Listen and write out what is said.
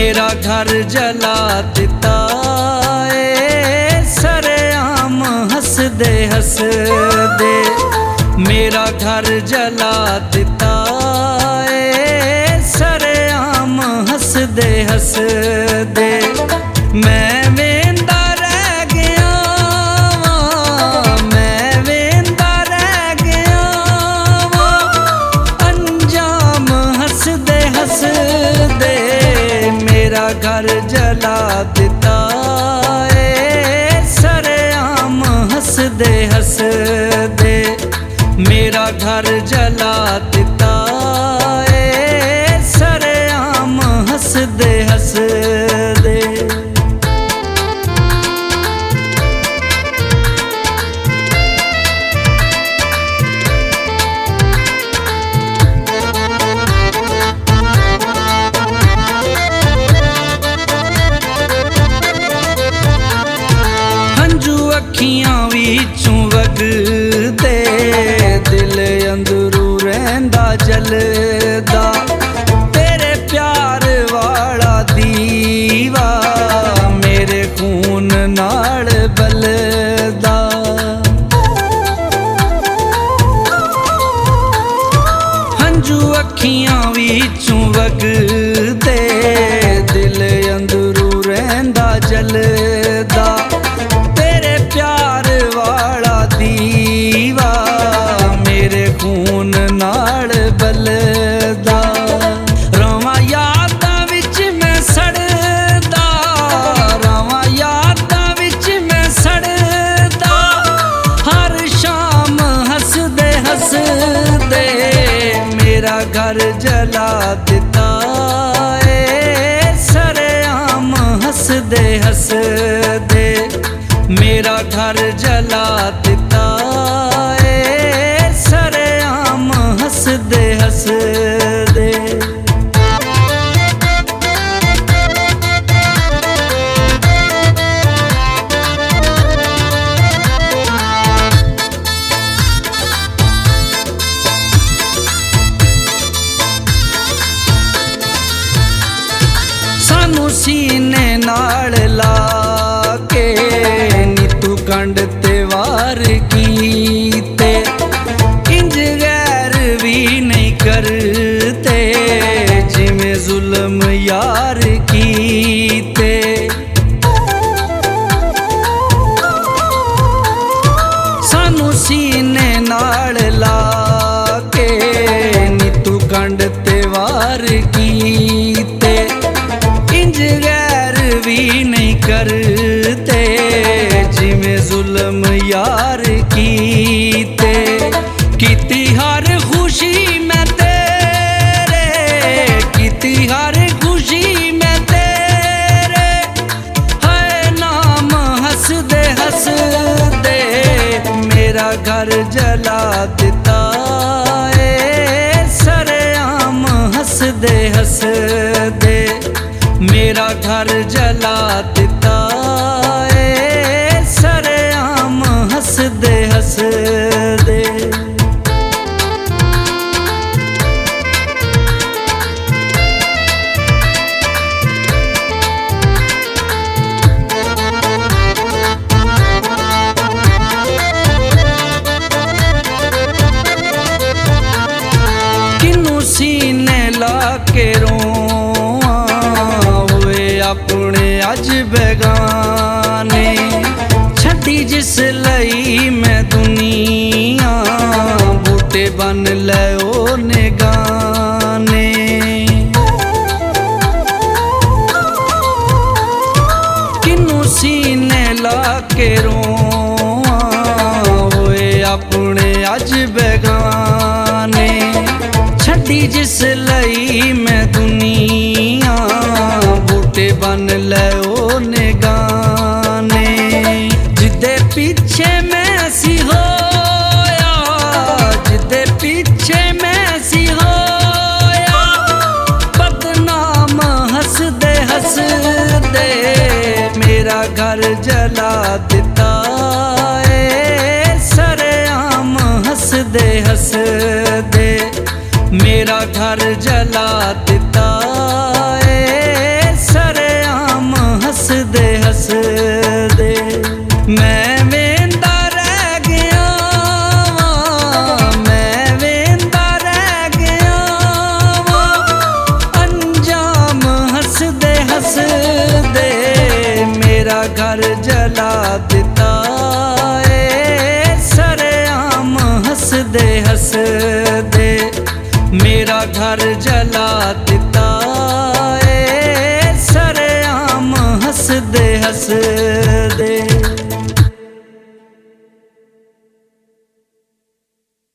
मेरा घर जला दिता ए सरेआम हसदे हसदे। मेरा घर जला दिता ए सरेआम हसदे हसदे। मैं वेंदा रह गया वां, मैं वेंदा रह गया वां, अंजाम हसदे हसदे। मेरा घर जला दिता ए सरेआम हसदे हसदे। मेरा घर जला दिता ए सरेआम हसदे हसदे। अखियां विचों वगदे, दिल अंदरू रहिंदा जलदा। तेरे प्यार वाला दीवा मेरे खून नाल बलदा। हंझू अखियां विचों वगदे, दिल अंदरू रहिंदा जलदा। प्यार वाला दीवा मेरे खून नाल बलदा। रवां यादां विच मैं सड़दा, रवां यादां विच मैं सड़दा। हर शाम हसदे हसदे मेरा घर जला दिता ए सरेआम हसदे हसदे। मेरा घर जला दिता ए सरेआम हसदे हसदे। सानू सीने नाल ला के कंड ते वार कीते, इंज गैर भी नहीं करते जिमें जुल्म यार कीते। सानू सीने नाल ला के नीतू कंड ते वार कीते, इंज गैर भी नहीं करते जिमें जुल्म यार कीते। कीती हर खुशी मैं तेरे, कीती हर खुशी मैं तेरे। है नाम हसदे हसदे मेरा घर जला दिता ए सरेआम हसदे हसदे। मेरा घर जला दिता ए सरेआम हसदे हसदे। किनू सीने ला के अपने अज बेगाने। छड्डी जिस लई मैं दुनिया, बूटे बन लै ओने गाने। किनू सीने ला के रोआं होए अपने अज बेगाने। छड्डी जिस लई मैं दुनिया, बन लै ओने गाने। जिदे पीछे मैं सी होया, जिदे पीछे मैं सी होया, बदनाम हसदे हसदे मेरा घर जला दिता ए सरेआम हसदे हसदे। मेरा घर जला दिता ए दिता ए सरेआम हसदे हसदे मेरा घर जला दिता ए सरेआम हसदे हसदे।